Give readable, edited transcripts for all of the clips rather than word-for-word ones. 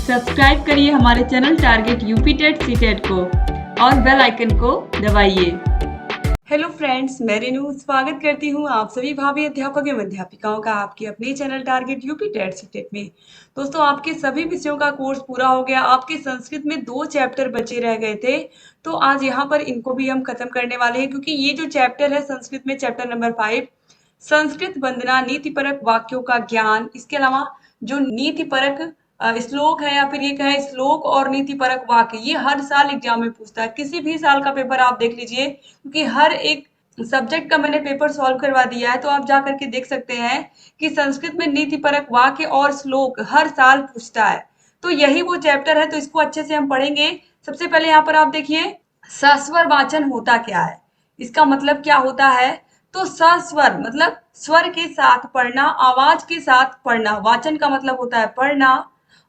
Subscribe करिए हमारे channel target UP TET CTET को और बेल आइकन को दबाइए। हेलो फ्रेंड्स, मैं रेनू स्वागत करती हूँ आप सभी भावी अध्यापक एवं अध्यापिकाओं का आपके अपने channel target UP TET CTET में। दोस्तों, आपके सभी विषयों का कोर्स पूरा हो गया। आपके संस्कृत में 2 चैप्टर बचे रह गए थे, तो आज यहाँ पर इनको भी हम खत्म करने वाले हैं, क्योंकि ये जो चैप्टर है संस्कृत में चैप्टर नंबर 5 संस्कृत वंदना नीतिपरक वाक्यों का ज्ञान, इसके अलावा जो नीतिपरक श्लोक है या फिर ये कहें श्लोक और नीतिपरक वाक्य, ये हर साल एग्जाम में पूछता है। किसी भी साल का पेपर आप देख लीजिए, क्योंकि हर एक सब्जेक्ट का मैंने पेपर सॉल्व करवा दिया है, तो आप जा करके देख सकते हैं कि संस्कृत में नीतिपरक वाक्य और श्लोक हर साल पूछता है। तो यही वो चैप्टर है, तो इसको अच्छे से हम पढ़ेंगे। सबसे पहले यहाँ पर आप देखिए, सस्वर वाचन होता क्या है, इसका मतलब क्या होता है। तो सस्वर मतलब स्वर के साथ पढ़ना, आवाज के साथ पढ़ना। वाचन का मतलब होता है पढ़ना,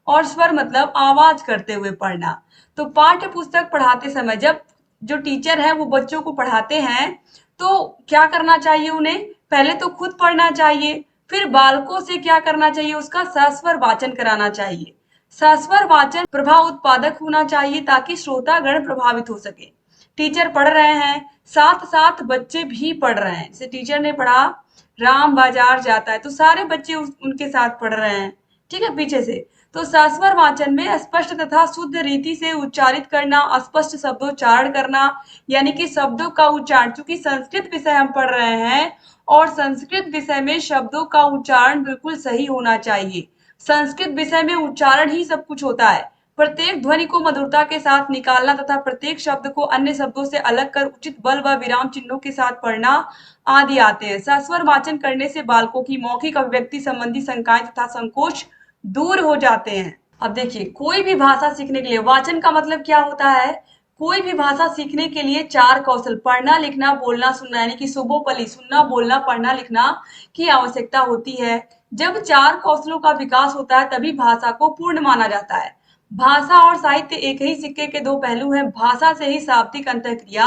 और स्वर मतलब आवाज करते हुए पढ़ना। तो पाठ्य पुस्तक पढ़ाते समय जब जो टीचर है वो बच्चों को पढ़ाते हैं, तो क्या करना चाहिए उन्हें, पहले तो खुद पढ़ना चाहिए, फिर बालकों से क्या करना चाहिए, उसका सस्वर वाचन कराना चाहिए। सस्वर वाचन प्रभाव उत्पादक होना चाहिए ताकि श्रोतागण प्रभावित हो सके। टीचर पढ़ रहे हैं, साथ साथ बच्चे भी पढ़ रहे हैं। जैसे टीचर ने पढ़ा राम बाजार जाता है, तो सारे बच्चे उनके साथ पढ़ रहे हैं, ठीक है, पीछे से। तो सस्वर वाचन में स्पष्ट तथा शुद्ध रीति से उच्चारित करना, अस्पष्ट शब्दोच्चारण करना, यानी कि शब्दों का उच्चारण। चूंकि संस्कृत विषय हम पढ़ रहे हैं और संस्कृत विषय में शब्दों का उच्चारण बिल्कुल सही होना चाहिए। संस्कृत विषय में उच्चारण ही सब कुछ होता है। प्रत्येक ध्वनि को मधुरता के साथ निकालना तथा प्रत्येक शब्द को अन्य शब्दों से अलग कर उचित बल व विराम चिन्हों के साथ पढ़ना आदि आते हैं। सस्वर वाचन करने से बालकों की मौखिक अभिव्यक्ति संबंधी शंकाएं तथा संकोच दूर हो जाते हैं। अब देखिए, कोई भी भाषा सीखने के लिए वाचन का मतलब क्या होता है। कोई भी भाषा सीखने के लिए 4 कौशल पढ़ना, लिखना, बोलना, सुनना, यानी कि सुबोपली सुनना, बोलना, पढ़ना, लिखना की आवश्यकता होती है। जब 4 कौशलों का विकास होता है तभी भाषा को पूर्ण माना जाता है। भाषा और साहित्य एक ही सिक्के के 2 पहलू हैं। भाषा से ही शाब्दिक अंतःक्रिया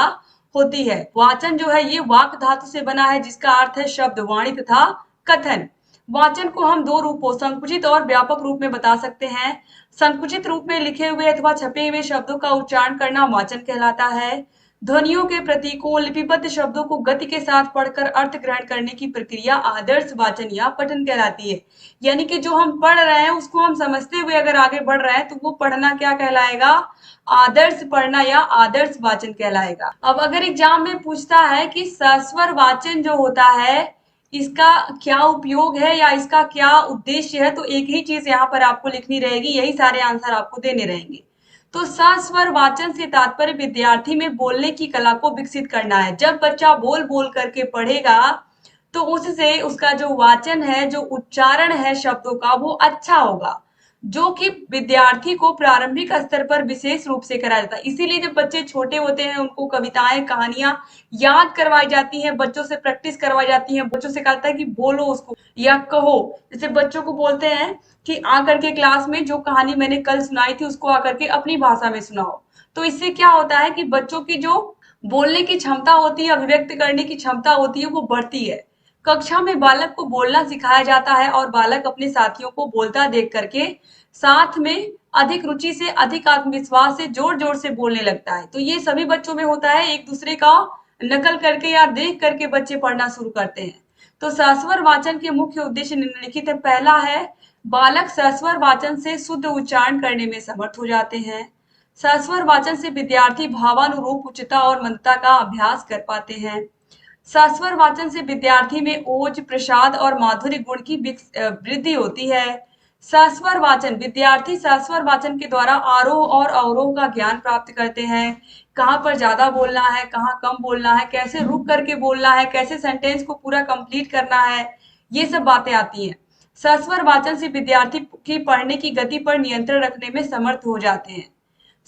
होती है। वाचन जो है ये वाक धातु से बना है, जिसका अर्थ है शब्द, वाणी तथा कथन। वाचन को हम 2 रूपों, संकुचित और व्यापक रूप में बता सकते हैं। संकुचित रूप में लिखे हुए अथवा छपे हुए शब्दों का उच्चारण करना वाचन कहलाता है। ध्वनियों के प्रतीकों, लिपिबद्ध शब्दों को गति के साथ पढ़कर अर्थ ग्रहण करने की प्रक्रिया आदर्श वाचन या पठन कहलाती है। यानी कि जो हम पढ़ रहे हैं उसको हम समझते हुए अगर आगे बढ़ रहे हैं तो वो पढ़ना क्या कहलाएगा, आदर्श पढ़ना या आदर्श वाचन कहलाएगा। अब अगर एग्जाम में पूछता है कि सस्वर वाचन जो होता है इसका क्या उपयोग है या इसका क्या उद्देश्य है, तो एक ही चीज यहाँ पर आपको लिखनी रहेगी, यही सारे आंसर आपको देने रहेंगे। तो सस्वर वाचन से तात्पर्य विद्यार्थी में बोलने की कला को विकसित करना है। जब बच्चा बोल बोल करके पढ़ेगा तो उससे उसका जो वाचन है, जो उच्चारण है शब्दों का, वो अच्छा होगा, जो कि विद्यार्थी को प्रारंभिक स्तर पर विशेष रूप से कराया जाता है। इसीलिए जब बच्चे छोटे होते हैं उनको कविताएं, कहानियां याद करवाई जाती हैं, बच्चों से प्रैक्टिस करवाई जाती है, बच्चों से कहता है कि बोलो उसको या कहो। जैसे बच्चों को बोलते हैं कि आकर के क्लास में जो कहानी मैंने कल सुनाई थी उसको आकर के अपनी भाषा में सुनाओ। तो इससे क्या होता है कि बच्चों की जो बोलने की क्षमता होती है, अभिव्यक्त करने की क्षमता होती है, वो बढ़ती है। कक्षा में बालक को बोलना सिखाया जाता है और बालक अपने साथियों को बोलता देख करके साथ में अधिक रुचि से, अधिक आत्मविश्वास से, जोर जोर से बोलने लगता है। तो ये सभी बच्चों में होता है, एक दूसरे का नकल करके या देख करके बच्चे पढ़ना शुरू करते हैं। तो सस्वर वाचन के मुख्य उद्देश्य निम्नलिखित है। पहला है, बालक सस्वर वाचन से शुद्ध उच्चारण करने में समर्थ हो जाते हैं। सस्वर वाचन से विद्यार्थी भावानुरूप उच्चता और मंदता का अभ्यास कर पाते हैं। सस्वर वाचन से विद्यार्थी में ओज, प्रसाद और माधुर्य गुण की वृद्धि होती है। सस्वर वाचन, विद्यार्थी सस्वर वाचन के द्वारा आरोह और अवरोह का ज्ञान प्राप्त करते हैं। कहाँ पर ज्यादा बोलना है, कहाँ कम बोलना है, कैसे रुक करके बोलना है, कैसे सेंटेंस को पूरा कंप्लीट करना है, ये सब बातें आती हैं। सस्वर वाचन से विद्यार्थी की पढ़ने की गति पर नियंत्रण रखने में समर्थ हो जाते हैं।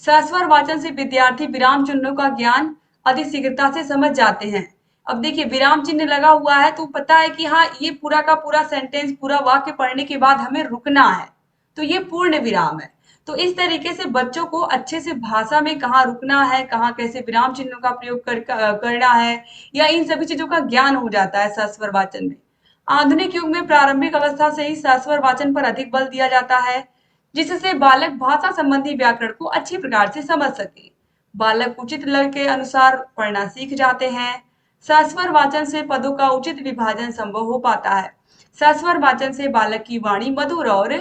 सस्वर वाचन से विद्यार्थी विराम चिन्हों का ज्ञान अधिक शीघ्रता से समझ जाते हैं। अब देखिए, विराम चिन्ह लगा हुआ है तो पता है कि हाँ, ये पूरा का पूरा सेंटेंस, पूरा वाक्य पढ़ने के बाद हमें रुकना है, तो ये पूर्ण विराम है। तो इस तरीके से बच्चों को अच्छे से भाषा में कहाँ रुकना है, कहाँ कैसे विराम चिन्हों का प्रयोग करना है, या इन सभी चीजों का ज्ञान हो जाता है सस्वर वाचन में। आधुनिक युग में प्रारंभिक अवस्था से ही सस्वर वाचन पर अधिक बल दिया जाता है। जिससे बालक भाषा संबंधी व्याकरण को अच्छी प्रकार से समझ सके। बालक उचित लय के अनुसार पढ़ना सीख जाते हैं। सस्वर वाचन से पदों का उचित विभाजन संभव हो पाता है। सस्वर वाचन से बालक की वाणी मधुर और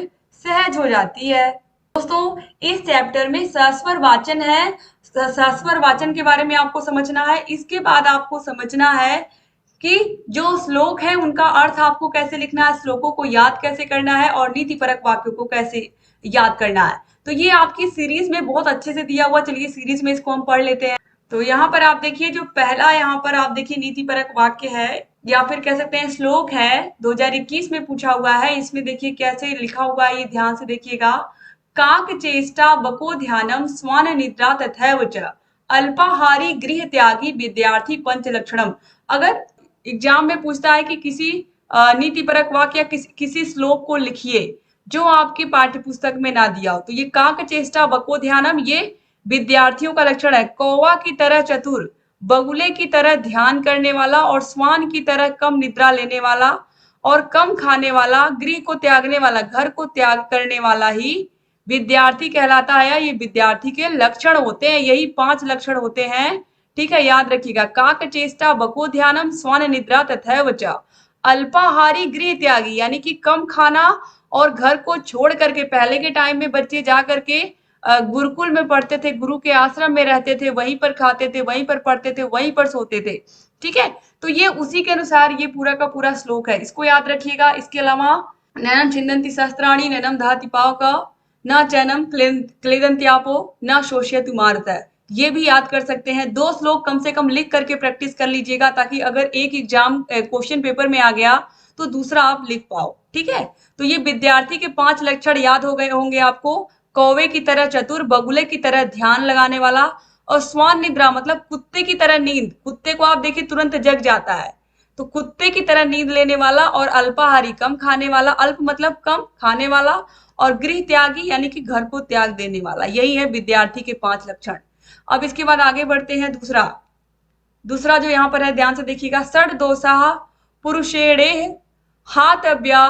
सहज हो जाती है। दोस्तों, इस चैप्टर में सस्वर वाचन है। सस्वर वाचन के बारे में आपको समझना है। इसके बाद आपको समझना है कि जो श्लोक है उनका अर्थ आपको कैसे लिखना है, श्लोकों को याद कैसे करना है और नीति परक वाक्यों को कैसे याद करना है। तो ये आपकी सीरीज में बहुत अच्छे से दिया हुआ। चलिए सीरीज में इसको हम पढ़ लेते हैं। तो यहाँ पर आप देखिए, जो पहला यहाँ पर आप देखिए नीति परक वाक्य है या फिर कह सकते हैं श्लोक है, 2021 में पूछा हुआ है। इसमें देखिए कैसे लिखा हुआ है, ये ध्यान से देखिएगा। काक चेष्टा बको ध्यानम स्वान निद्रा तथैव च अल्पाहारी गृह त्यागी विद्यार्थी पंच लक्षणम। अगर एग्जाम में पूछता है कि किसी नीति परक वाक्य या किसी श्लोक को लिखिए जो आपकी पाठ्य पुस्तक में ना दिया हो, तो ये काक चेष्टा बको ध्यानम ये विद्यार्थियों का लक्षण है। कौवा की तरह चतुर, बगुले की तरह ध्यान करने वाला और स्वान की तरह कम निद्रा लेने वाला और कम खाने वाला, गृह को त्यागने वाला, घर को त्याग करने वाला ही विद्यार्थी कहलाता है। ये विद्यार्थी के लक्षण होते हैं, यही 5 लक्षण होते हैं। ठीक है, याद रखिएगा। काक चेष्टा बको ध्यानम स्वान निद्रा तथैव च अल्पाहारी गृह त्यागी, यानी कि कम खाना और घर को छोड़ करके। पहले के टाइम में बच्चे जा करके गुरुकुल में पढ़ते थे, गुरु के आश्रम में रहते थे, वहीं पर खाते थे, वहीं पर पढ़ते थे, वहीं पर सोते थे। ठीक है, तो ये उसी के अनुसार ये पूरा का पूरा श्लोक है, इसको याद रखिएगा। इसके अलावा नैनम छिन्दन्ति शस्त्राणि नैनम दहति पावकः न चैनम क्लेदन्त्यापो न शोष्यतु मारुतः, ये भी याद कर सकते हैं। 2 श्लोक कम से कम लिख करके प्रैक्टिस कर लीजिएगा, ताकि अगर एक एग्जाम क्वेश्चन पेपर में आ गया तो दूसरा आप लिख पाओ। ठीक है, तो ये विद्यार्थी के 5 लक्षण याद हो गए होंगे आपको। कौवे की तरह चतुर, बगुले की तरह ध्यान लगाने वाला और स्वान निद्रा मतलब कुत्ते की तरह नींद। कुत्ते को आप देखिए तुरंत जग जाता है, तो कुत्ते की तरह नींद लेने वाला और अल्पाहारी कम खाने वाला, अल्प मतलब कम खाने वाला, और गृह त्यागी यानी कि घर को त्याग देने वाला। यही है विद्यार्थी के 5 लक्षण। अब इसके बाद आगे बढ़ते हैं। दूसरा जो यहाँ पर है, ध्यान से देखिएगा। षड दोषाः पुरुषेणेह हातव्या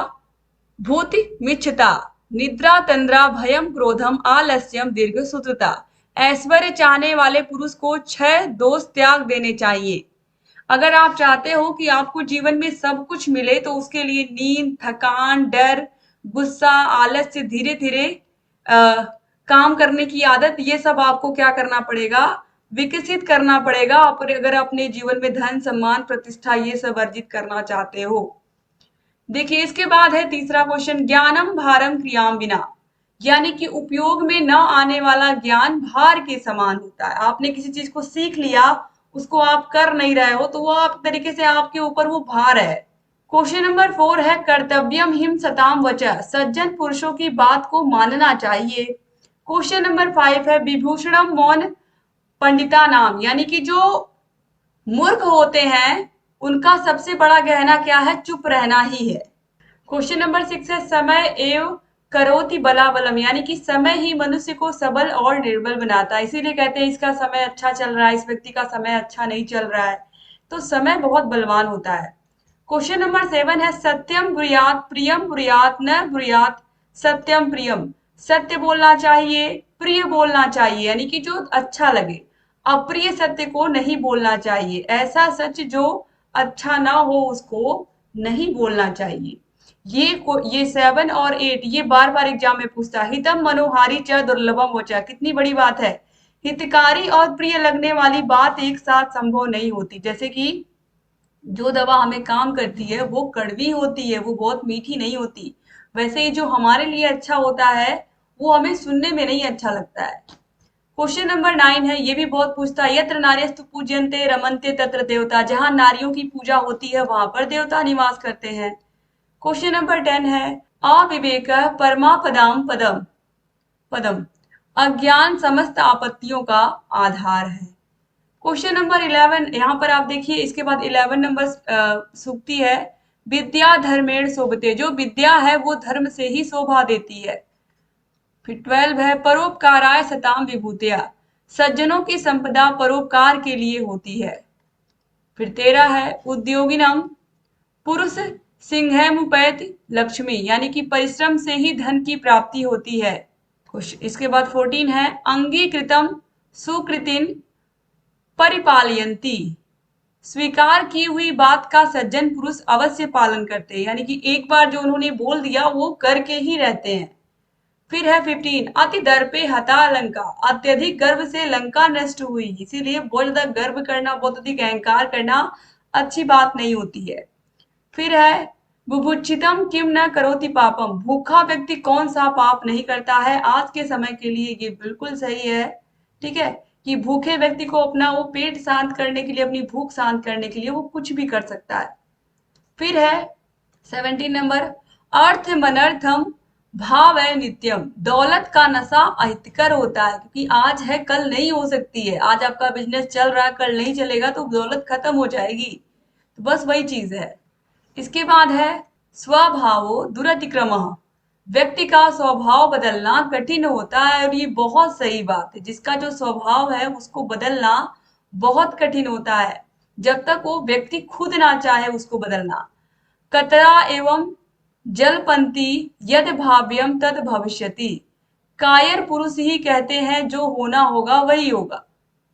भूति मिच्छता निद्रा तंद्रा भयम क्रोधम आलस्यम दीर्घ सूत्रता। ऐश्वर्य चाहने वाले पुरुष को 6 दोष त्याग देने चाहिए। अगर आप चाहते हो कि आपको जीवन में सब कुछ मिले, तो उसके लिए नींद, थकान, डर, गुस्सा, आलस्य, धीरे धीरे काम करने की आदत, ये सब आपको क्या करना पड़ेगा, विकसित करना पड़ेगा। अगर अपने जीवन में धन, सम्मान, प्रतिष्ठा ये सब अर्जित करना चाहते हो। देखिए इसके बाद है तीसरा क्वेश्चन, ज्ञानम भारम क्रियाम विना, यानी कि उपयोग में न आने वाला ज्ञान भार के समान होता है। आपने किसी चीज को सीख लिया, उसको आप कर नहीं रहे हो, तो वो आप तरीके से आपके ऊपर वो भार है। क्वेश्चन नंबर 4 है, कर्तव्यम हिम सताम वचः, सज्जन पुरुषों की बात को मानना चाहिए। क्वेश्चन नंबर 5 है, विभूषणम मौन पंडिता नाम, यानी कि जो मूर्ख होते हैं उनका सबसे बड़ा गहना क्या है, चुप रहना ही है। क्वेश्चन नंबर 6 है, समय एव करोति बलाबलम, यानी कि समय ही मनुष्य को सबल और निर्बल बनाता है। इसीलिए कहते हैं इसका समय अच्छा चल रहा है, इस व्यक्ति का समय अच्छा नहीं चल रहा है, तो समय बहुत बलवान होता है। क्वेश्चन नंबर 7 है, सत्यम ब्रूयात प्रियम ब्रूयात न ब्रूयात सत्यम प्रियम, सत्य बोलना चाहिए, प्रिय बोलना चाहिए, यानी कि जो अच्छा लगे। अप्रिय सत्य को नहीं बोलना चाहिए, ऐसा सच जो अच्छा ना हो उसको नहीं बोलना चाहिए। ये 7 और 8 ये बार बार एग्जाम में पूछता है। हितम मनोहारी च दुर्लभम वचा, कितनी बड़ी बात है। हितकारी और प्रिय लगने वाली बात एक साथ संभव नहीं होती। जैसे कि जो दवा हमें काम करती है वो कड़वी होती है, वो बहुत मीठी नहीं होती। वैसे ही जो हमारे लिए अच्छा होता है वो हमें सुनने में नहीं अच्छा लगता है। क्वेश्चन नंबर 9 है, ये भी बहुत पूछता है, यत्र नार्यस्तु पूज्यन्ते रमन्ते तत्र देवता, जहां नारियों की पूजा होती है वहां पर देवता निवास करते हैं। क्वेश्चन नंबर 10 है, अविवेक परमापदाम पदम, अज्ञान समस्त आपत्तियों का आधार है। क्वेश्चन नंबर 11, यहाँ पर आप देखिए इसके बाद 11 नंबर सूक्ति है, विद्या धर्मेण शोभते, जो विद्या है वो धर्म से ही शोभा देती है। फिर 12 है, परोपकाराय सताम विभूतिया, सज्जनों की संपदा परोपकार के लिए होती है। फिर 13 है, उद्योगिनम पुरुष सिंहमुपैति लक्ष्मी, यानी कि परिश्रम से ही धन की प्राप्ति होती है। इसके बाद 14 है अंगीकृतम सुकृतिन परिपालयन्ति। स्वीकार की हुई बात का सज्जन पुरुष अवश्य पालन करते हैं, यानी कि एक बार जो उन्होंने बोल दिया वो करके ही रहते हैं। फिर है 15 अति दर्पे हता लंका। अत्यधिक गर्व से लंका नष्ट हुई, इसीलिए बहुत ज्यादा गर्व करना, बहुत अधिक अहंकार करना अच्छी बात नहीं होती है। फिर है बुभुक्षितम किम न करोति पापम। भूखा व्यक्ति कौन सा पाप नहीं करता है। आज के समय के लिए ये बिल्कुल सही है, ठीक है, कि भूखे व्यक्ति को अपना वो पेट शांत करने के लिए, अपनी भूख शांत करने के लिए वो कुछ भी कर सकता है। फिर है 17 नंबर अर्थ मनर्थम भाव है नित्यम। दौलत का नशा अहितकर होता है, क्योंकि आज है कल नहीं हो सकती है। आज आपका बिजनेस चल रहा है, कल नहीं चलेगा तो दौलत खत्म हो जाएगी। तो बस वही चीज है। इसके बाद है स्वभावो दुरतिक्रमः। व्यक्ति का स्वभाव बदलना कठिन होता है, और ये बहुत सही बात है। जिसका जो स्वभाव है उसको बदलना बहुत कठिन होता है, जब तक वो व्यक्ति खुद ना चाहे उसको बदलना। कतरा एवं जलपंती यद भाव्यम तद भविष्यति। कायर पुरुष ही कहते हैं जो होना होगा वही होगा।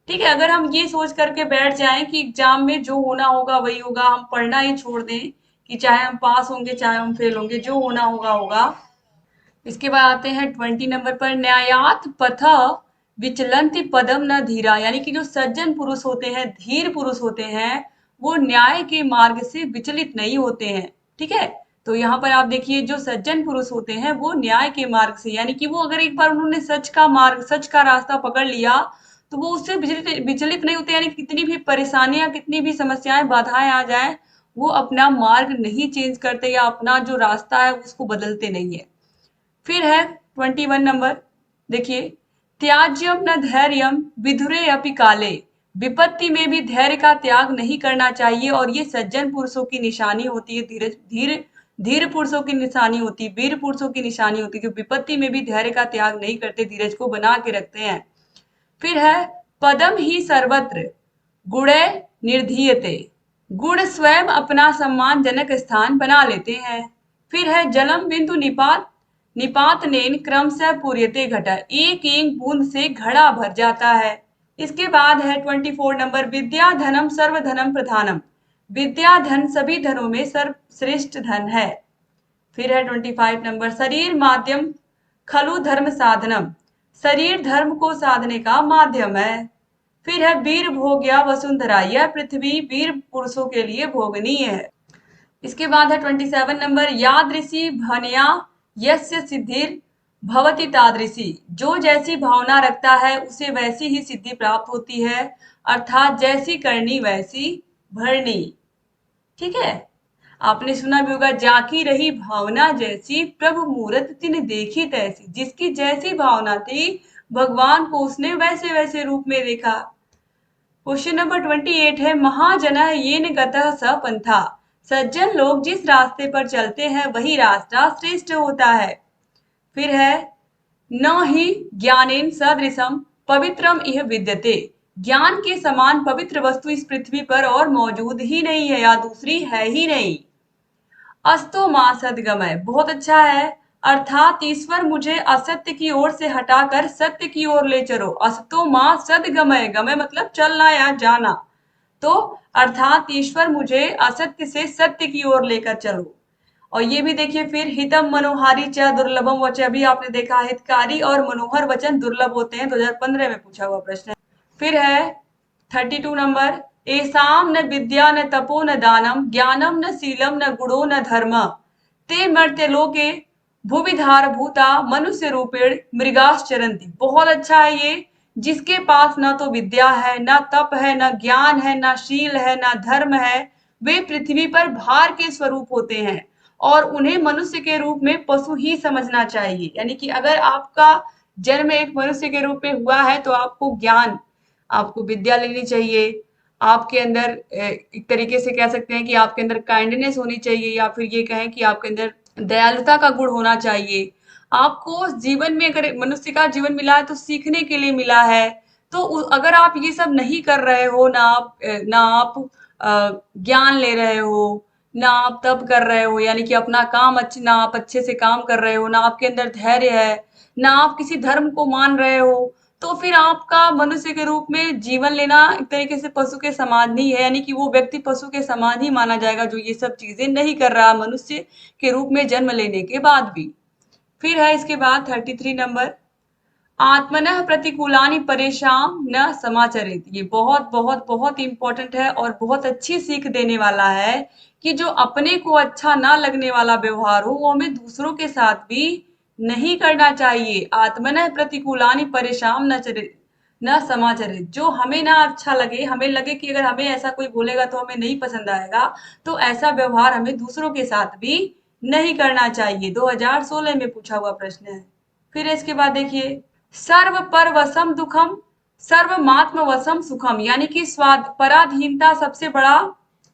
ठीक है, अगर हम ये सोच करके बैठ जाएं कि एग्जाम में जो होना होगा वही होगा, हम पढ़ना ही छोड़ दें कि चाहे हम पास होंगे चाहे हम फेल होंगे, जो होना होगा होगा। इसके बाद आते हैं 20 नंबर पर न्यायात पथ विचलंति पदम न धीरा। यानी कि जो सज्जन पुरुष होते हैं, धीर पुरुष होते हैं, वो न्याय के मार्ग से विचलित नहीं होते हैं। ठीक है, तो यहाँ पर आप देखिए जो सज्जन पुरुष होते हैं वो न्याय के मार्ग से, यानी कि वो अगर एक बार उन्होंने सच का मार्ग, सच का रास्ता पकड़ लिया तो वो उससे विचलित नहीं होते। यानी कितनी भी परेशानियां, कितनी भी समस्याएं, बाधाएं आ जाए, वो अपना मार्ग नहीं चेंज करते या अपना जो रास्ता है उसको बदलते नहीं है। फिर है 21 नंबर, देखिए त्याज्यम न धैर्यम विधुरे अपि काले। विपत्ति में भी धैर्य का त्याग नहीं करना चाहिए, और ये सज्जन पुरुषों की निशानी होती है, धीरे धीरे धीर पुरुषों की निशानी होती है, वीर पुरुषों की निशानी होती है, जो विपत्ति में भी धैर्य का त्याग नहीं करते, धीरज को बना के रखते हैं। फिर है पदम ही सर्वत्र गुणे निर्धीयते। गुण स्वयं अपना सम्मानजनक स्थान बना लेते हैं। फिर है जलम बिंदु निपात निपात नेन क्रम से पूर्यते घटा। एक एक बूंद से घड़ा भर जाता है। इसके बाद है 24 नंबर विद्या धनम सर्वधनम प्रधानम। विद्या धन सभी धनों में सर्वश्रेष्ठ धन है। फिर है 25 नंबर शरीर माध्यम खलु धर्म साधनम। शरीर धर्म को साधने का माध्यम है। फिर है वीर भोग्या वसुंधरा। यह पृथ्वी वीर पुरुषों के लिए भोगनीय है। इसके बाद है 27 नंबर यादृशी भनया यस्य सिद्धिर भवति तादृशी। जो जैसी भावना रखता है उसे वैसी ही सिद्धि प्राप्त होती है, अर्थात जैसी करनी वैसी भरनी। ठीक है, आपने सुना भी होगा जाकी रही भावना जैसी प्रभु मूरत तिन देखी तैसी। जिसकी जैसी भावना थी भगवान को उसने वैसे वैसे रूप में देखा। क्वेश्चन नंबर 28 है महाजना येन गतः स पंथा। सज्जन लोग जिस रास्ते पर चलते हैं वही रास्ता श्रेष्ठ होता है। फिर है न ही ज्ञानेन सदृशम पवित्रम इह विद्यते। ज्ञान के समान पवित्र वस्तु इस पृथ्वी पर और मौजूद ही नहीं है, या दूसरी है ही नहीं। अस्तो मां सदगमय, बहुत अच्छा है, अर्थात ईश्वर मुझे असत्य की ओर से हटाकर सत्य की ओर ले चलो। अस्तो मां सदगमय, गमय मतलब चलना या जाना, तो अर्थात ईश्वर मुझे असत्य से सत्य की ओर लेकर चलो। और ये भी देखिए फिर हितम मनोहारी च दुर्लभम वच। अभी आपने देखा हितकारी और मनोहर वचन दुर्लभ होते हैं, 2015 में पूछा हुआ प्रश्न है। फिर है 32 नंबर एसाम न विद्या न तपो न दानम ज्ञानम न शीलम न गुणो न धर्म ते मर्त्य लोके भूविधार भूता मनुष्य रूपेण मृगाश्चरंती। बहुत अच्छा है ये। जिसके पास ना तो विद्या है, ना तप है, ना ज्ञान है, ना शील है, ना धर्म है, वे पृथ्वी पर भार के स्वरूप होते हैं, और उन्हें मनुष्य के रूप में पशु ही समझना चाहिए। यानी कि अगर आपका जन्म एक मनुष्य के रूप में हुआ है तो आपको ज्ञान, आपको विद्या लेनी चाहिए। आपके अंदर एक तरीके से कह सकते हैं कि आपके अंदर काइंडनेस होनी चाहिए, या फिर ये कहें कि आपके अंदर दयालुता का गुण होना चाहिए। आपको जीवन में अगर मनुष्य का जीवन मिला है तो सीखने के लिए मिला है। तो अगर आप ये सब नहीं कर रहे हो, ना आप ज्ञान ले रहे हो, ना आप तप कर रहे हो, यानी कि अपना काम ना आप अच्छे से काम कर रहे हो, ना आपके अंदर धैर्य है, ना आप किसी धर्म को मान रहे हो, तो फिर आपका मनुष्य के रूप में जीवन लेना एक तरीके से पशु के समान ही है, यानी कि वो व्यक्ति पशु के समान ही माना जाएगा जो ये सब चीजें नहीं कर रहा मनुष्य के रूप में जन्म लेने के बाद भी। फिर है इसके बाद 33 नंबर, आत्मनः प्रतिकूलानि परेशान न समाचरेत। ये बहुत बहुत बहुत इंपॉर्टेंट है और बहुत अच्छी सीख देने वाला है कि जो अपने को अच्छा ना लगने वाला व्यवहार हो वो हमें दूसरों के साथ भी नहीं करना चाहिए। आत्मनः प्रतिकूलानि परेशान न समाचरेत, जो हमें ना अच्छा लगे, हमें लगे कि अगर हमें ऐसा कोई बोलेगा तो हमें नहीं पसंद आएगा, तो ऐसा व्यवहार हमें दूसरों के साथ भी नहीं करना चाहिए। 2016 में पूछा हुआ प्रश्न है। फिर इसके बाद देखिए, सर्व पर वसम दुखम सर्वमात्म वसम सुखम, यानी कि स्वाद पराधीनता सबसे बड़ा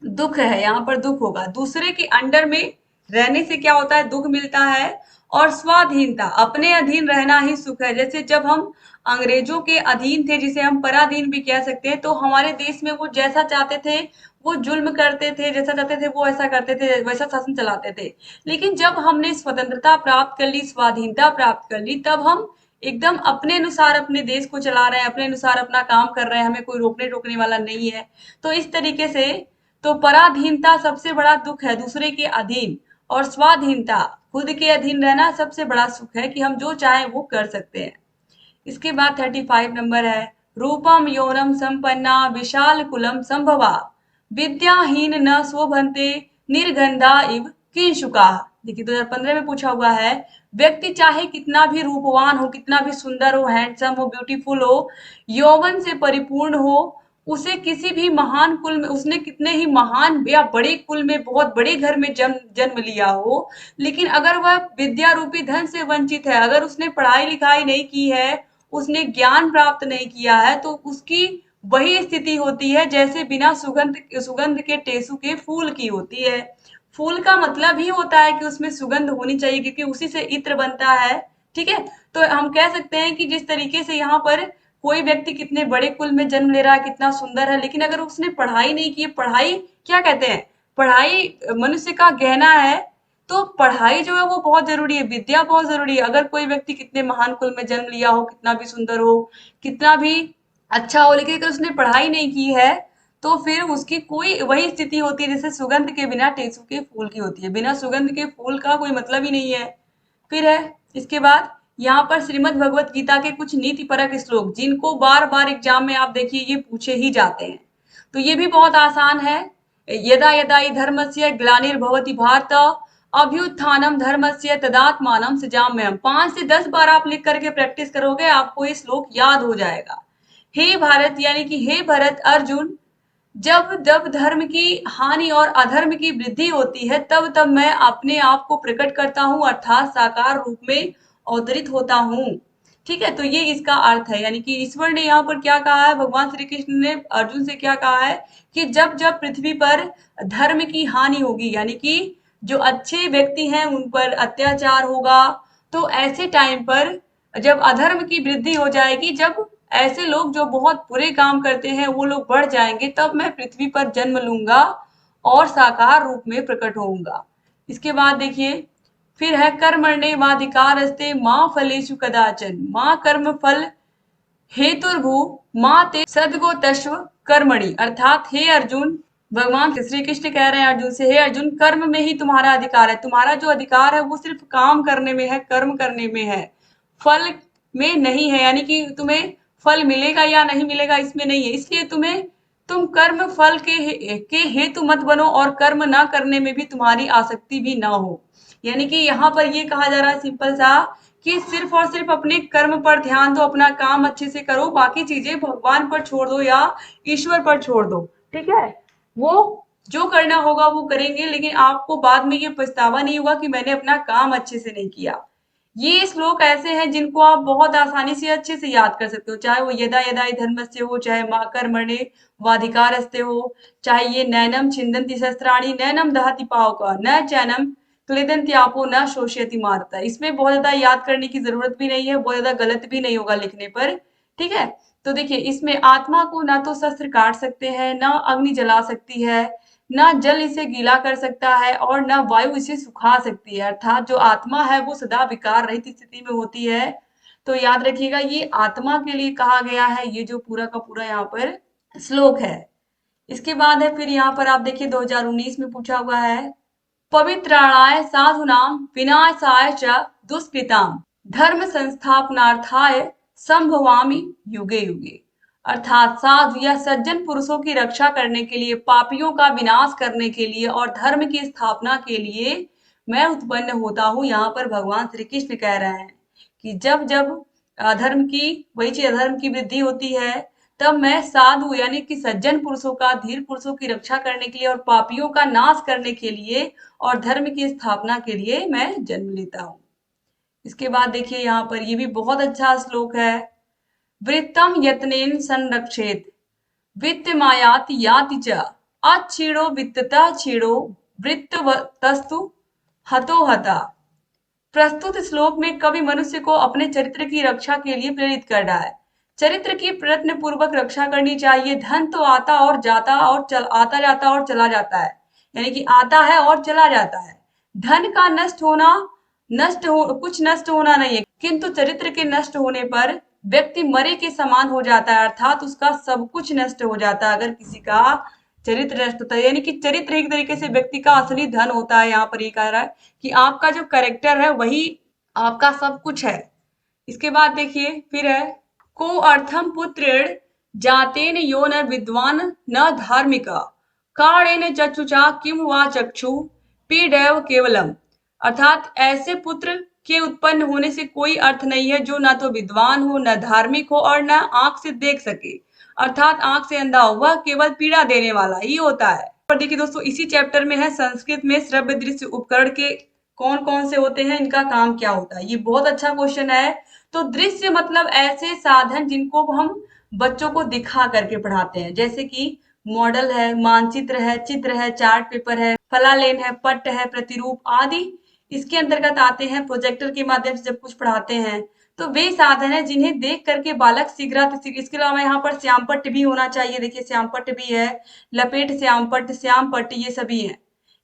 दुख है। यहाँ पर दुख होगा, दूसरे के अंडर में रहने से क्या होता है, दुख मिलता है। और स्वाधीनता, अपने अधीन रहना ही सुख है। जैसे जब हम अंग्रेजों के अधीन थे, जिसे हम पराधीन भी कह सकते हैं, तो हमारे देश में वो जैसा चाहते थे वो जुल्म करते थे, जैसा चाहते थे वो ऐसा करते थे, वैसा शासन चलाते थे। लेकिन जब हमने स्वतंत्रता प्राप्त कर ली, स्वाधीनता प्राप्त कर ली, तब हम एकदम अपने अनुसार अपने देश को चला रहे हैं, अपने अनुसार अपना काम कर रहे हैं, हमें कोई रोकने टोकने वाला नहीं है। तो इस तरीके से तो पराधीनता सबसे बड़ा दुख है, दूसरे के अधीन। और स्वाधीनता, खुद के अधीन रहना सबसे बड़ा सुख है कि हम जो चाहें वो कर सकते हैं। इसके बाद 35 नंबर है, रूपम यौनम संपन्ना विशाल कुलम संभवा विद्याहीन न शोभन्ते निर्गंधा इव किंशुका। देखिए 2015 में पूछा हुआ है, व्यक्ति चाहे कितना भी रूपवान हो, कितना भी सुंदर हो, हैंडसम हो, ब्यूटीफुल हो, यौवन से परिपूर्ण हो, उसे किसी भी महान कुल में, उसने कितने ही महान या बड़े कुल में, बहुत बड़े घर में जन्म जन्म लिया हो, लेकिन अगर वह विद्या रूपी धन से वंचित है, अगर उसने पढ़ाई लिखाई नहीं की है, उसने ज्ञान प्राप्त नहीं किया है, तो उसकी वही स्थिति होती है जैसे बिना सुगंध सुगंध के टेसू के फूल की होती है। फूल का मतलब ही होता है कि उसमें सुगंध होनी चाहिए, क्योंकि उसी से इत्र बनता है। ठीक है, तो हम कह सकते हैं कि जिस तरीके से यहाँ पर कोई व्यक्ति कितने बड़े कुल में जन्म ले रहा है, कितना सुंदर है, लेकिन अगर उसने पढ़ाई नहीं की, पढ़ाई क्या कहते हैं, पढ़ाई मनुष्य का गहना है, तो पढ़ाई जो है वो बहुत जरूरी है, विद्या बहुत जरूरी है। अगर कोई व्यक्ति कितने महान कुल में जन्म लिया हो, कितना भी सुंदर हो, कितना भी अच्छा हो, लेकिन अगर उसने पढ़ाई नहीं की है, तो फिर उसकी कोई वही स्थिति होती है जैसे सुगंध के बिना टेसू के फूल की होती है। बिना सुगंध के फूल का कोई मतलब ही नहीं है। फिर है इसके बाद, यहाँ पर श्रीमद् भगवत गीता के कुछ नीति परक श्लोक, जिनको बार बार एग्जाम में आप देखिए ये पूछे ही जाते हैं। तो ये भी बहुत आसान है। यदा यदा हि धर्मस्य ग्लानिर्भवति भारत अभ्युत्थानम धर्मस्य तदात्मानं सृजाम्यहम्। 5 से 10 बार आप लिख करके प्रैक्टिस करोगे, आपको ये श्लोक याद हो जाएगा। हे भारत, यानी कि हे भरत अर्जुन, जब जब धर्म की हानि और अधर्म की वृद्धि होती है, तब तब मैं अपने आप को प्रकट करता हूँ, अर्थात साकार रूप में अवतरित होता हूँ। ठीक है, तो ये इसका अर्थ है। यानी कि ईश्वर ने यहाँ पर क्या कहा है, भगवान श्री कृष्ण ने अर्जुन से क्या कहा है कि जब जब पृथ्वी पर धर्म की हानि होगी, यानी कि जो अच्छे व्यक्ति हैं उन पर अत्याचार होगा, तो ऐसे टाइम पर जब अधर्म की वृद्धि हो जाएगी, जब ऐसे लोग जो बहुत बुरे काम करते हैं वो लोग बढ़ जाएंगे, तब मैं पृथ्वी पर जन्म लूंगा और साकार रूप में प्रकट होऊंगा। इसके बाद देखिए, फिर है कर्मण्येवाधिकारस्ते माँ फलेषु कदाचन माँ कर्म फल हेतुर्भु माँ ते सद्गो तस्व कर्मणि। अर्थात हे अर्जुन, भगवान श्री कृष्ण कह रहे हैं अर्जुन से, हे अर्जुन, कर्म में ही तुम्हारा अधिकार है। तुम्हारा जो अधिकार है वो सिर्फ काम करने में है, कर्म करने में है, फल में नहीं है। यानी कि तुम्हें फल मिलेगा या नहीं मिलेगा इसमें नहीं है, इसलिए तुम कर्म फल के हेतु मत बनो और कर्म ना करने में भी तुम्हारी आसक्ति भी ना हो। यानी कि यहाँ पर ये कहा जा रहा है सिंपल सा, कि सिर्फ और सिर्फ अपने कर्म पर ध्यान दो, अपना काम अच्छे से करो, बाकी चीजें भगवान पर छोड़ दो या ईश्वर पर छोड़ दो। ठीक है, वो जो करना होगा वो करेंगे, लेकिन आपको बाद में ये पछतावा नहीं होगा कि मैंने अपना काम अच्छे से नहीं किया। ये श्लोक ऐसे हैं जिनको आप बहुत आसानी से अच्छे से याद कर सकते हो, चाहे वो यदा यदा हि धर्मस्य हो, चाहे मा कर्मणे वाधिकारस्ते हो, चाहे ये नैनम छिन्दन्ति शस्त्राणि नैनम दहति पावक न चैनम क्लेदन्ति आपो न शोषयति मारुतः। इसमें बहुत ज्यादा याद करने की जरूरत भी नहीं है, बहुत ज्यादा गलत भी नहीं होगा लिखने पर। ठीक है, तो देखिए इसमें आत्मा को ना तो शस्त्र काट सकते हैं, ना अग्नि जला सकती है, ना जल इसे गीला कर सकता है, और ना वायु इसे सुखा सकती है। अर्थात जो आत्मा है वो सदा विकार रहित स्थिति में होती है, तो याद रखिएगा ये आत्मा के लिए कहा गया है, ये जो पूरा का पूरा यहाँ पर श्लोक है। इसके बाद है फिर यहाँ पर आप देखिए 2019 में पूछा हुआ है, पवित्राणाय साधूनां विनाशाय च दुष्कृताम् धर्म संस्थापनार्थाय संभवामि युगे युगे। अर्थात साधु या सज्जन पुरुषों की रक्षा करने के लिए, पापियों का विनाश करने के लिए और धर्म की स्थापना के लिए मैं उत्पन्न होता हूँ। यहाँ पर भगवान श्री कृष्ण कह रहे हैं कि जब जब अधर्म की वही चीज अधर्म की वृद्धि होती है, तब मैं साधु यानी कि सज्जन पुरुषों का, धीर पुरुषों की रक्षा करने के लिए और पापियों का नाश करने के लिए और धर्म की स्थापना के लिए मैं जन्म लेता हूँ। इसके बाद देखिए यहाँ पर ये भी बहुत अच्छा श्लोक है, वृत्तम यत्नेन संरक्षेत वित्त मायाति याति च अच्छीणो वित्तता छीणो वृत्तस्तु हतो हता। प्रस्तुत श्लोक में कवि मनुष्य को अपने चरित्र की रक्षा के लिए प्रेरित कर रहा है। चरित्र की प्रयत्न पूर्वक रक्षा करनी चाहिए। धन तो आता और जाता और आता जाता और चला जाता है, यानी कि आता है और चला जाता है। धन का कुछ नष्ट होना नहीं है, किंतु चरित्र के नष्ट होने पर व्यक्ति मरे के समान हो जाता है, अर्थात उसका सब कुछ नष्ट हो जाता है अगर किसी का चरित्र नष्ट होता है। यानी कि चरित्र एक तरीके से व्यक्ति का असली धन होता है। यहाँ पर ये कह रहा है कि आपका जो कैरेक्टर है वही आपका सब कुछ है। इसके बाद देखिए फिर है, को अर्थम पुत्रेण जातेन यो न विद्वान न धार्मिका कारणेन चक्षुषा किम वा चक्षु पीडैव केवलम। अर्थात ऐसे पुत्र के उत्पन्न होने से कोई अर्थ नहीं है जो ना तो विद्वान हो, न धार्मिक हो और न आंख से देख सके, अर्थात आंख से अंधा हो, वह केवल पीड़ा देने वाला ही होता है। और देखिए दोस्तों इसी चैप्टर में है संस्कृत में श्रव्य दृश्य उपकरण के कौन कौन से होते हैं, इनका काम क्या होता है। ये बहुत अच्छा क्वेश्चन है। तो दृश्य मतलब ऐसे साधन जिनको हम बच्चों को दिखा करके पढ़ाते हैं, जैसे कि मॉडल है, मानचित्र है, चित्र है, चार्ट पेपर है, फलालेन है, पट्ट है, प्रतिरूप आदि इसके अंतर्गत आते हैं। प्रोजेक्टर के माध्यम से जब कुछ पढ़ाते हैं तो वे साधन है जिन्हें देख करके बालक सीख रहा है। इसके अलावा यहाँ पर श्यामपट्ट भी होना चाहिए। देखिए श्यामपट्ट भी है, लपेट श्यामपट्ट, श्यामपट्ट, ये सभी है,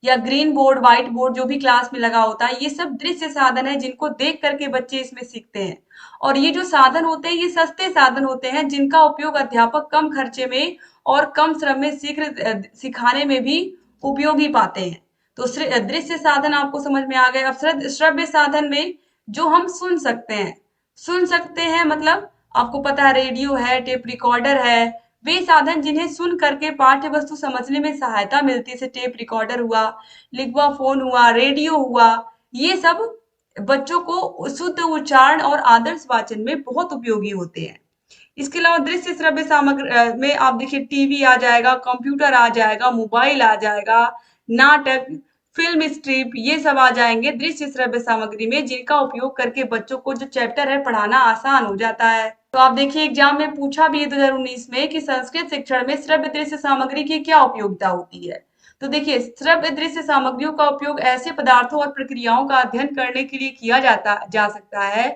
या ग्रीन बोर्ड, व्हाइट बोर्ड जो भी क्लास में लगा होता है, ये सब दृश्य साधन है जिनको देख करके बच्चे इसमें सीखते हैं। और ये जो साधन होते हैं ये सस्ते साधन होते हैं जिनका उपयोग अध्यापक कम खर्चे में और कम श्रम में सिखाने में भी उपयोगी पाते हैं। तो दृश्य साधन आपको समझ में आ गए। अब श्रव्य साधन में जो हम सुन सकते हैं मतलब आपको पता है रेडियो है, टेप रिकॉर्डर है, वे साधन जिन्हें सुन करके पाठ्य वस्तु समझने में सहायता मिलती है, जैसे टेप रिकॉर्डर हुआ, लिखवा फोन हुआ, रेडियो हुआ, ये सब बच्चों को शुद्ध उच्चारण और आदर्श वाचन में बहुत उपयोगी होते हैं। इसके अलावा दृश्य श्रव्य सामग्री में आप देखिए टीवी आ जाएगा, कंप्यूटर आ जाएगा, मोबाइल आ जाएगा, नाटक, फिल्म स्ट्रिप, ये सब आ जाएंगे दृश्य श्रव्य सामग्री में, जिनका उपयोग करके बच्चों को जो चैप्टर है पढ़ाना आसान हो जाता है। तो आप देखिए एग्जाम में पूछा भी है 2019 में कि संस्कृत शिक्षण में श्रव्य दृश्य सामग्री की क्या उपयोगिता होती है। तो देखिए श्रव्य दृश्य सामग्रियों का उपयोग ऐसे पदार्थों और प्रक्रियाओं का अध्ययन करने के लिए किया जा सकता है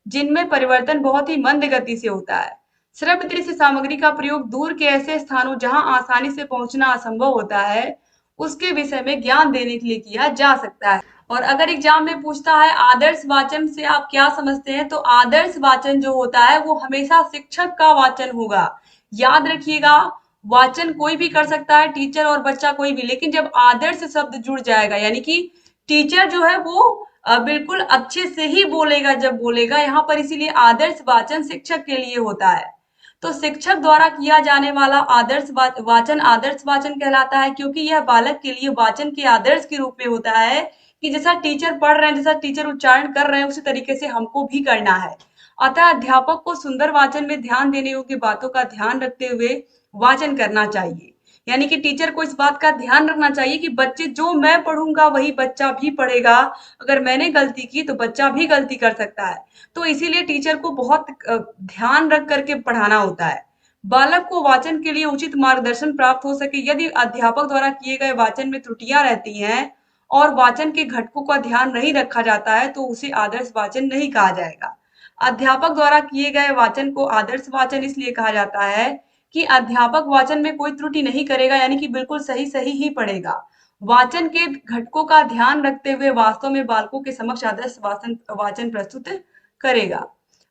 जिनमें परिवर्तन बहुत ही मंद गति से होता है। श्रव्य दृश्य सामग्री का प्रयोग दूर के ऐसे स्थानों जहां आसानी से पहुंचना असंभव होता है उसके विषय में ज्ञान देने के लिए किया जा सकता है। और अगर एग्जाम में पूछता है आदर्श वाचन से आप क्या समझते हैं, तो आदर्श वाचन जो होता है वो हमेशा शिक्षक का वाचन होगा। याद रखिएगा, वाचन कोई भी कर सकता है, टीचर और बच्चा कोई भी, लेकिन जब आदर्श शब्द जुड़ जाएगा यानी कि टीचर जो है वो बिल्कुल अच्छे से ही बोलेगा जब बोलेगा यहाँ पर, इसीलिए आदर्श वाचन शिक्षक के लिए होता है। तो शिक्षक द्वारा किया जाने वाला आदर्श वाचन कहलाता है, क्योंकि यह बालक के लिए वाचन के आदर्श के रूप में होता है कि जैसा टीचर पढ़ रहे हैं, जैसा टीचर उच्चारण कर रहे हैं, उसी तरीके से हमको भी करना है। अतः अध्यापक को सुंदर वाचन में ध्यान देने योग्य बातों का ध्यान रखते हुए वाचन करना चाहिए। यानी कि टीचर को इस बात का ध्यान रखना चाहिए कि बच्चे जो मैं पढ़ूंगा वही बच्चा भी पढ़ेगा, अगर मैंने गलती की तो बच्चा भी गलती कर सकता है। तो इसीलिए टीचर को बहुत ध्यान रख करके पढ़ाना होता है। बालक को वाचन के लिए उचित मार्गदर्शन प्राप्त हो सके। यदि अध्यापक द्वारा किए गए वाचन में त्रुटियां रहती हैं और वाचन के घटकों का ध्यान नहीं रखा जाता है तो उसे आदर्श वाचन नहीं कहा जाएगा। अध्यापक द्वारा किए गए वाचन को आदर्श वाचन इसलिए कहा जाता है कि अध्यापक वाचन में कोई त्रुटि नहीं करेगा, यानी कि बिल्कुल सही सही ही पढ़ेगा। वाचन के घटकों का ध्यान रखते हुए वास्तव में बालकों के समक्ष आदर्श वाचन प्रस्तुत करेगा।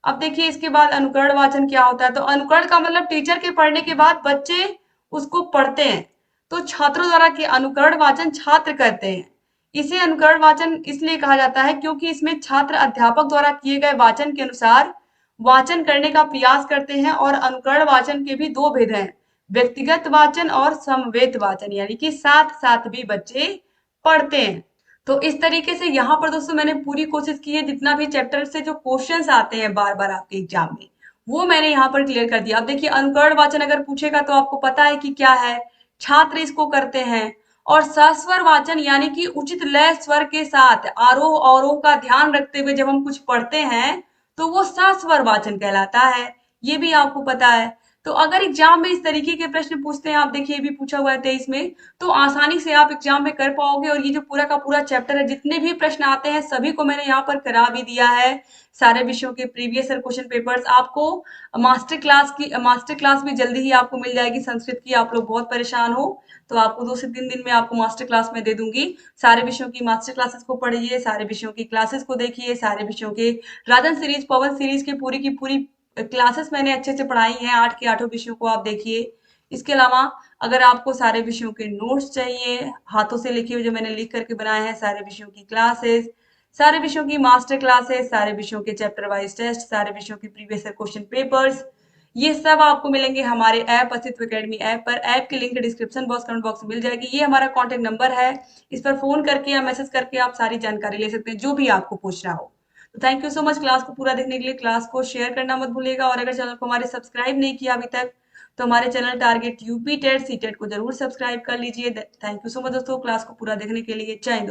अब देखिए इसके बाद अनुकरण वाचन क्या होता है। तो अनुकरण का मतलब टीचर के पढ़ने के बाद बच्चे उसको पढ़ते हैं। तो छात्रों द्वारा के अनुकरण वाचन छात्र करते हैं। इसे अनुकरण वाचन इसलिए कहा जाता है क्योंकि इसमें छात्र अध्यापक द्वारा किए गए वाचन के अनुसार वाचन करने का प्रयास करते हैं। और अनुकरण वाचन के भी दो भेद हैं, व्यक्तिगत वाचन और समवेत वाचन, यानी कि साथ साथ भी बच्चे पढ़ते हैं। तो इस तरीके से यहाँ पर दोस्तों मैंने पूरी कोशिश की है जितना भी चैप्टर से जो क्वेश्चंस आते हैं बार बार आपके एग्जाम में, वो मैंने यहाँ पर क्लियर कर दिया। अब देखिए अनुकरण वाचन अगर पूछेगा तो आपको पता है कि क्या है, छात्र इसको करते हैं। और सस्वर वाचन यानी कि उचित लय स्वर के साथ आरोह अवरोह का ध्यान रखते हुए जब हम कुछ पढ़ते हैं तो वो सस्वर वाचन कहलाता है, ये भी आपको पता है। तो अगर एग्जाम में इस तरीके के प्रश्न पूछते हैं, आप देखिए ये भी पूछा हुआ है 23 में, तो आसानी से आप एग्जाम में कर पाओगे। और ये जो पूरा का पूरा चैप्टर है, जितने भी प्रश्न आते हैं सभी को मैंने यहाँ पर करा भी दिया है। सारे विषयों के प्रीवियस ईयर क्वेश्चन पेपर्स आपको मास्टर क्लास भी जल्दी ही आपको मिल जाएगी संस्कृत की। आप लोग बहुत परेशान हो तो आपको 2 से 3 दिन में आपको मास्टर क्लास में दे दूंगी। सारे विषयों की मास्टर क्लासेस को पढ़िए, सारे विषयों की क्लासेस को देखिए, सारे विषयों के राजन सीरीज पवन सीरीज की पूरी क्लासेस मैंने अच्छे से पढ़ाई हैं, 8 के 8 विषयों को आप देखिए। इसके अलावा अगर आपको सारे विषयों के नोट्स चाहिए, हाथों से लिखे हुए जो मैंने लिख करके बनाए हैं, सारे विषयों की क्लासेस, सारे विषयों की मास्टर क्लासेस, सारे विषयों के चैप्टर वाइज टेस्ट, सारे विषयों के प्रीवियस ईयर क्वेश्चन पेपर्स, ये सब आपको मिलेंगे हमारे ऐप अस्तित्व एकेडमी ऐप पर। ऐप की link description box comment box में मिल जाएगी। ये हमारा कॉन्टेक्ट नंबर है, इस पर फोन करके या मैसेज करके आप सारी जानकारी ले सकते हैं जो भी आपको पूछना हो। तो thank you so much class को पूरा देखने के लिए। क्लास को शेयर करना मत भूलिएगा। और अगर चैनल को हमारे सब्सक्राइब नहीं किया अभी तक तो हमारे channel target UP TET CTET को जरूर सब्सक्राइब कर लीजिए। थैंक यू सो मच दोस्तों क्लास को पूरा देखने के लिए। जय हिंद।